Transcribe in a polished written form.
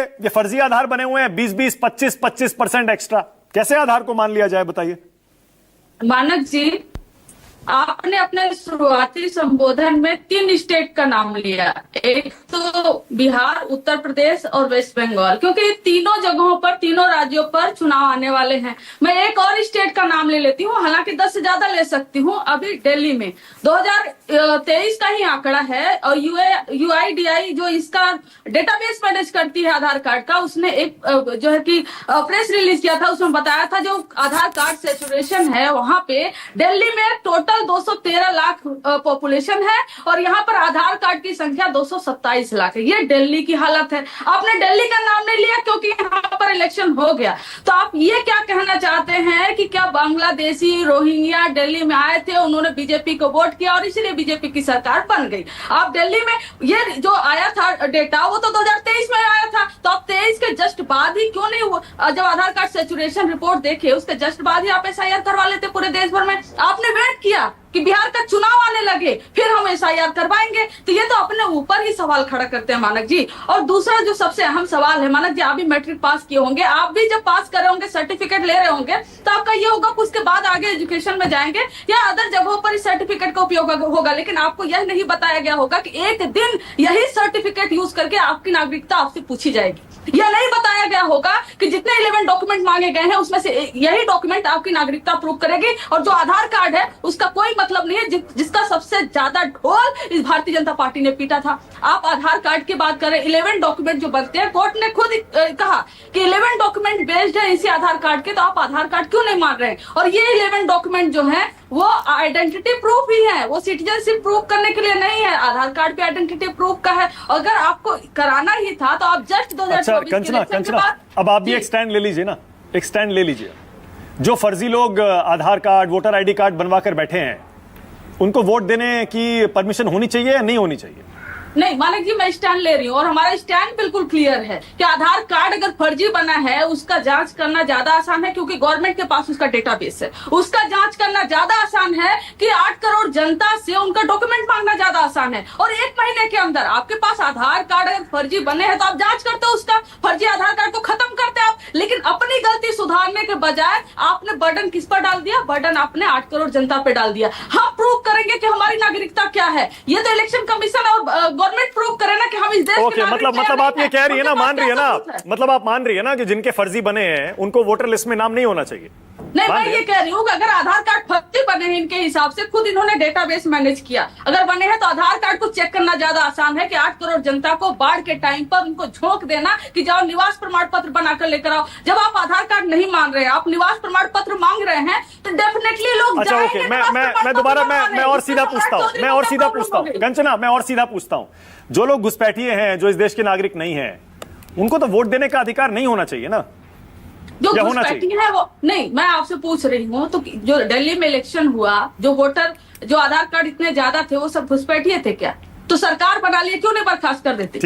ये फर्जी आधार बने हुए हैं 20-20, 25-25% एक्स्ट्रा, कैसे आधार को मान लिया जाए बताइए। मानक जी, आपने अपने शुरुआती संबोधन में 3 स्टेट का नाम लिया, एक तो बिहार, उत्तर प्रदेश और वेस्ट बंगाल, क्योंकि तीनों जगहों पर, तीनों राज्यों पर चुनाव आने वाले हैं। मैं एक और स्टेट का नाम ले लेती हूँ, हालांकि 10 से ज्यादा ले सकती हूँ। अभी दिल्ली में 2023 का ही आंकड़ा है और UIDAI जो इसका डेटाबेस मैनेज करती है आधार कार्ड का, उसने एक जो है कि प्रेस रिलीज किया था, उसमें बताया था जो आधार कार्ड सेचुरेशन है वहां पे दिल्ली में टोटल 213 लाख पॉपुलेशन है और यहाँ पर आधार कार्ड की संख्या 227 लाख है। ये दिल्ली की हालत है। आपने दिल्ली का नाम नहीं लिया क्योंकि यहाँ पर इलेक्शन हो गया। तो आप ये क्या कहना चाहते हैं कि क्या बांग्लादेशी रोहिंग्या दिल्ली में आए थे, उन्होंने बीजेपी को वोट किया और इसलिए बीजेपी की सरकार बन गई? आप दिल्ली में ये जो आया था डेटा वो तो 2023 में आया था, तो आप 23 के जस्ट बाद ही क्यों नहीं हुआ? जब आधार कार्ड सेचुरेशन रिपोर्ट देखे उसके जस्ट बाद ही आप SIR करवा लेते पूरे देश भर में। आपने वेट किया कि बिहार का चुनाव आने लगे फिर हम SIR करवाएंगे, तो ये तो अपने ऊपर ही सवाल खड़ा करते हैं मानक जी। और दूसरा जो सबसे अहम सवाल है मानक जी, आप भी मैट्रिक पास किए होंगे, आप भी जब पास कर रहे होंगे, सर्टिफिकेट ले रहे होंगे, तो आपका ये होगा कि उसके बाद आगे एजुकेशन में जाएंगे या अदर जगहों पर इस सर्टिफिकेट का उपयोग होगा, लेकिन आपको यह नहीं बताया गया होगा कि एक दिन यही सर्टिफिकेट यूज करके आपकी नागरिकता आपसे पूछी जाएगी। यह नहीं बताया गया होगा कि जितने 11 डॉक्यूमेंट मांगे गए हैं उसमें से यही डॉक्यूमेंट आपकी नागरिकता प्रूव करेगी। और जो आधार कार्ड है उसका कोई मतलब नहीं है, जिसका सबसे ज्यादा ढोल इस भारतीय जनता पार्टी ने पीटा था। आप आधार कार्ड की बात करें, 11 डॉक्यूमेंट जो बनते हैं, कोर्ट ने खुद कहा कि 11 डॉक्यूमेंट बेस्ड है इसी आधार कार्ड के, तो आप आधार कार्ड क्यों नहीं मान रहे हैं? और ये 11 डॉक्यूमेंट जो है वो आइडेंटिटी प्रूफ ही है, वो सिटीजनशिप प्रूफ करने के लिए नहीं है। आधार कार्ड पे आइडेंटिटी प्रूफ का है। अगर आपको कराना ही था तो आप जस्ट 2024 कंचना, अब आप भी एक स्टैंड ले लीजिए ना, एक स्टैंड ले लीजिए। जो फर्जी लोग आधार कार्ड, वोटर ID कार्ड बनवा कर बैठे हैं, उनको वोट देने की परमिशन होनी चाहिए या नहीं होनी चाहिए? नहीं मानक जी, मैं स्टैंड ले रही हूँ और हमारा स्टैंड बिल्कुल क्लियर है कि आधार कार्ड अगर फर्जी बना है उसका जांच करना ज्यादा आसान है, क्योंकि गवर्नमेंट के पास उसका डेटाबेस है। उसका जांच करना ज्यादा आसान है कि 8 करोड़ जनता से उनका डॉक्यूमेंट मांगना ज्यादा आसान है। और 1 महीने के अंदर आपके पास आधार कार्ड अगर फर्जी बने हैं तो आप जांच करते हो, उसका फर्जी आधार कार्ड को खत्म करते आप। लेकिन अपनी गलती सुधारने के बजाय आपने बर्डन किस पर डाल दिया? बर्डन आपने 8 करोड़ जनता पे डाल दिया। हम प्रूव करेंगे कि हमारी नागरिकता क्या है, ये तो इलेक्शन कमीशन और गवर्नमेंट प्रूव करे ना कि हम इस देश के मतलब आप ये कह रही है ना, मान रही है ना, मतलब आप मान रही है ना कि जिनके फर्जी बने हैं उनको वोटर लिस्ट में नाम नहीं होना चाहिए? नहीं, मैं ये कह रही हूँ कि अगर आधार कार्ड फर्जी बने हैं इनके हिसाब से, खुद इन्होंने डेटाबेस मैनेज किया, अगर बने हैं तो आधार कार्ड को चेक करना ज्यादा आसान है कि 8 करोड़ जनता को बाढ़ के टाइम पर उनको झोंक देना कि जाओ निवास प्रमाण पत्र बनाकर लेकर आओ। जब आप आधार कार्ड नहीं मान रहे हैं, आप निवास प्रमाण पत्र मांग रहे हैं, तो डेफिनेटली लोग अच्छा ओके, मैं दोबारा मैं और सीधा पूछता हूँ कंचना, मैं और सीधा पूछता हूँ। जो लोग घुसपैठिए हैं, जो इस देश के नागरिक नहीं है, उनको तो वोट देने का अधिकार नहीं होना चाहिए ना? जो घुसपैठी है वो नहीं, मैं आपसे पूछ रही हूँ तो जो दिल्ली में इलेक्शन हुआ, जो वोटर, जो आधार कार्ड इतने ज्यादा थे, वो सब घुसपैठिए थे क्या? तो सरकार बना लिए, क्यों नहीं बर्खास्त कर देती?